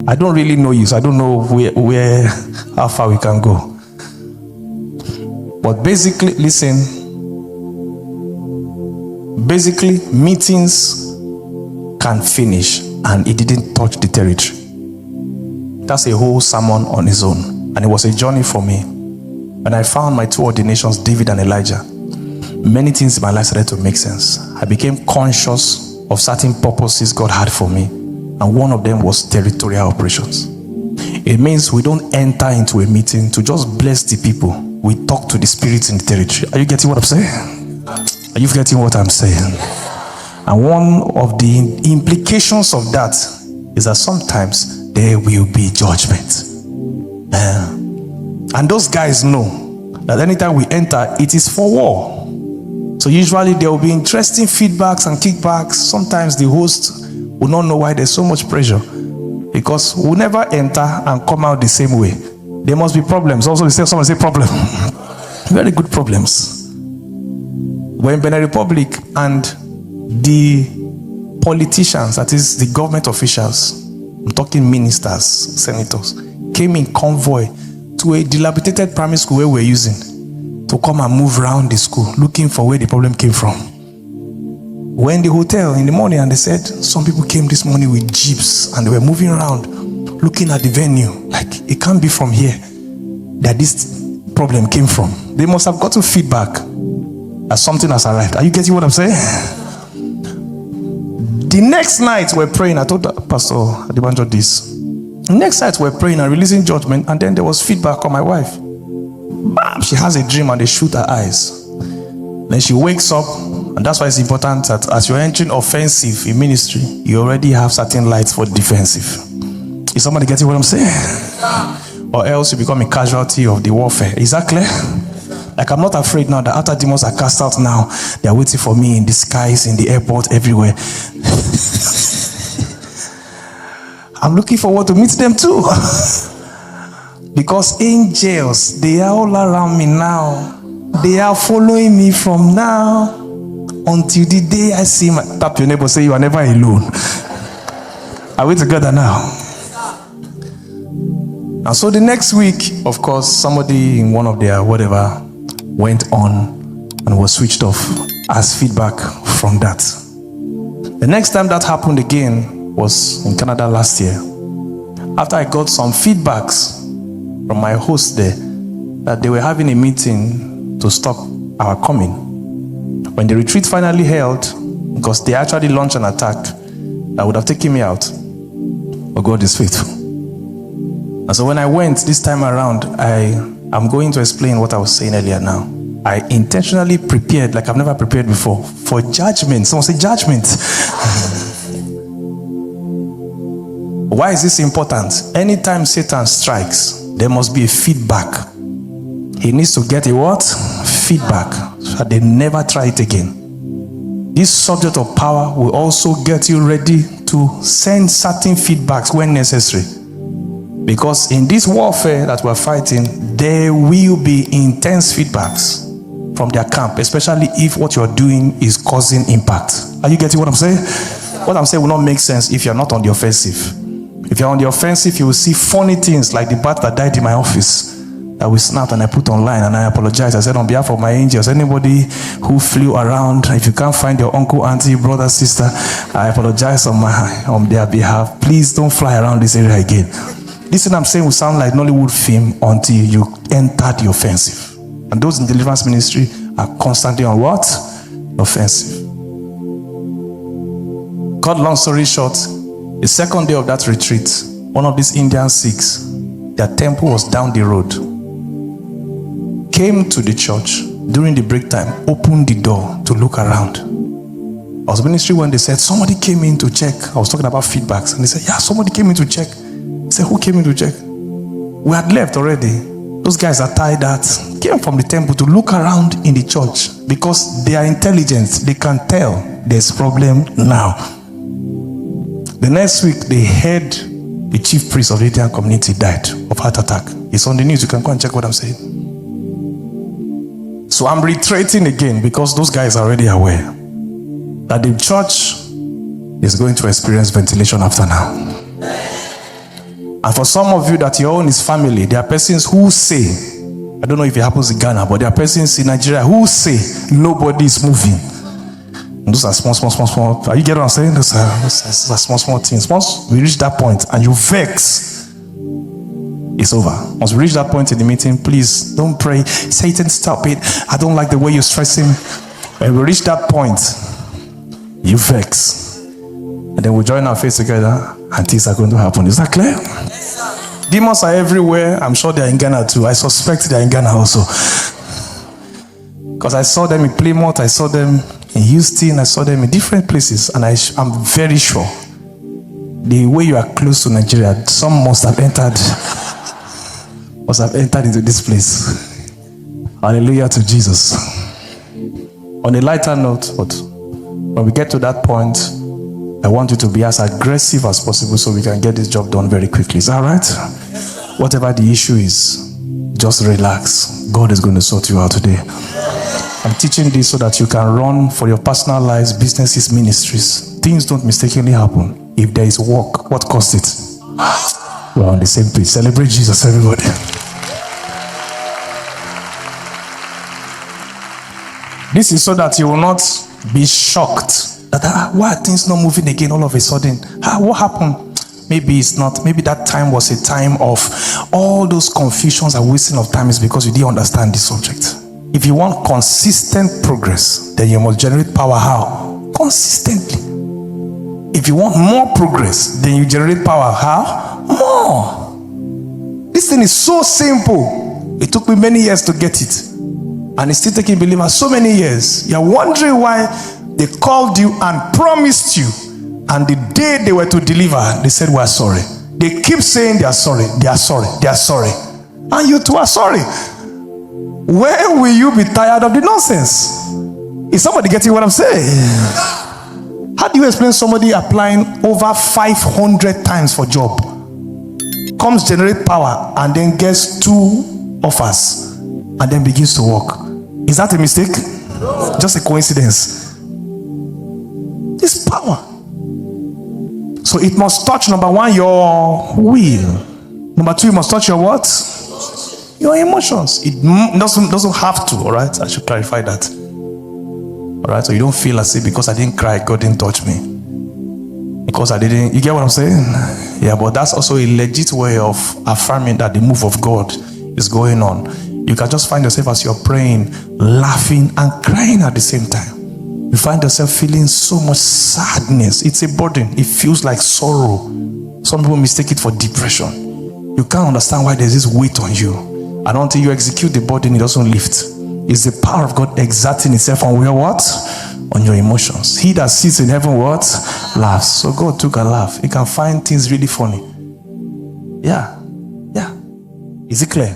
I don't really know you, so I don't know where how far we can go. But basically, listen, meetings can finish and it didn't touch the territory. That's a whole sermon on its own. And it was a journey for me. When I found my two ordinations, David and Elijah, many things in my life started to make sense. I became conscious of certain purposes God had for me. And one of them was territorial operations. It means we don't enter into a meeting to just bless the people. We talk to the spirits in the territory. Are you getting what I'm saying? Are you getting what I'm saying? And one of the implications of that is that sometimes there will be judgment. And those guys know that anytime we enter, it is for war. So usually there will be interesting feedbacks and kickbacks. Sometimes the host will not know why there's so much pressure, because we'll never enter and come out the same way. There must be problems. Also, someone say problem. Very good problems. We're in Benin Republic, and the politicians, that is the government officials, I'm talking ministers, senators, came in convoy to a dilapidated primary school where we're using to come and move around the school looking for where the problem came from. We're in the hotel in the morning, and they said some people came this morning with jeeps and they were moving around looking at the venue. Like, it can't be from here that this problem came from. They must have gotten feedback that something has arrived. Are you getting what I'm saying? The next night we're praying. I told Pastor Adebanjo this. The next night we're praying and releasing judgment, and then there was feedback on my wife. Bam! She has a dream and they shoot her eyes. Then she wakes up, and that's why it's important that as you're entering offensive in ministry, you already have certain lights for defensive. Is somebody getting what I'm saying? Or else you become a casualty of the warfare. Is that clear? Like, I'm not afraid now that after demons are cast out now, they are waiting for me in the skies, in the airport, everywhere. I'm looking forward to meet them too. Because angels, they are all around me now. They are following me from now until the day I see my... Tap your neighbor, say you are never alone. Are we together now? And so the next week, of course, somebody in one of their whatever went on and was switched off as feedback from that. The next time that happened again was in Canada last year. After I got some feedbacks from my host there that they were having a meeting to stop our coming. When the retreat finally held, because they actually launched an attack that would have taken me out, but God is faithful. And so when I went this time around, I'm going to explain what I was saying earlier now. I intentionally prepared like I've never prepared before for judgment. Someone say judgment. Why is this important? Anytime Satan strikes, there must be a feedback. He needs to get a what? Feedback, so that they never try it again. This subject of power will also get you ready to send certain feedbacks when necessary. Because in this warfare that we're fighting, there will be intense feedbacks from their camp, especially if what you're doing is causing impact. Are you getting what I'm saying? What I'm saying will not make sense if you're not on the offensive. If you're on the offensive, you will see funny things like the bat that died in my office that we snapped and I put online, and I apologize. I said, on behalf of my angels, anybody who flew around, if you can't find your uncle, auntie, brother, sister, I apologize on their behalf. Please don't fly around this area again. This thing I'm saying will sound like Nollywood film until you enter the offensive. And those in deliverance ministry are constantly on what? Offensive. Cut long story short, the second day of that retreat, one of these Indian Sikhs, their temple was down the road, came to the church during the break time, opened the door to look around. I was ministry when they said, somebody came in to check. I was talking about feedbacks, and they said, yeah, somebody came in to check. I said, who came in to check? We had left already. Those guys are tired that came from the temple to look around in the church because they are intelligent. They can tell there's problem now. The next week, they heard the chief priest of the Indian community died of heart attack. It's on the news. You can go and check what I'm saying. So I'm reiterating again because those guys are already aware that the church is going to experience ventilation after now. And for some of you that your own is family, there are persons who say, I don't know if it happens in Ghana, but there are persons in Nigeria who say nobody is moving. And those are small. Are you getting what I'm saying? Those are small things. Once we reach that point and you vex, it's over. Once we reach that point in the meeting, please don't pray, Satan, stop it. I don't like the way you're stressing. When we reach that point, you vex. And then we join our faith together and things are going to happen. Is that clear? Demons are everywhere. I'm sure they're in Ghana too. I suspect they're in Ghana also. Because I saw them in Plymouth, I saw them in Houston, I saw them in different places. And I'm very sure the way you are close to Nigeria, some must have entered into this place. Hallelujah to Jesus. On a lighter note, but when we get to that point, I want you to be as aggressive as possible so we can get this job done very quickly. Is that right? Whatever the issue is, just relax. God is going to sort you out today. I'm teaching this so that you can run for your personal lives, businesses, ministries. Things don't mistakenly happen. If there is work, what caused it? We're on the same page. Celebrate Jesus, everybody. This is so that you will not be shocked that why are things not moving again all of a sudden? What happened? Maybe it's not. Maybe that time was a time of all those confusions and wasting of time is because you didn't understand the subject. If you want consistent progress, then you must generate power. How? Consistently. If you want more progress, then you generate power. How? More. This thing is so simple. It took me many years to get it. And it's still taking believers so many years. You're wondering why they called you and promised you. And the day they were to deliver, they said, we're sorry. They keep saying they are sorry. They are sorry. They are sorry. And you too are sorry. When will you be tired of the nonsense? Is somebody getting what I'm saying? How do you explain somebody applying over 500 times for job, comes generate power, and then gets 2 offers, and then begins to work? Is that a mistake? No. Just a coincidence. It's power. So it must touch, number 1, your will. Number 2, it must touch your what? Your emotions. It doesn't have to, all right? I should clarify that. All right? So you don't feel as if because I didn't cry, God didn't touch me. Because I didn't, you get what I'm saying? Yeah, but that's also a legit way of affirming that the move of God is going on. You can just find yourself as you're praying, laughing and crying at the same time. You find yourself feeling so much sadness. It's a burden. It feels like sorrow. Some people mistake it for depression. You can't understand why there's this weight on you. And until you execute the burden, it doesn't lift. It's the power of God exerting itself on your what? On your emotions. He that sits in heaven what? Laughs. So God took a laugh. He can find things really funny. Yeah. Is it clear?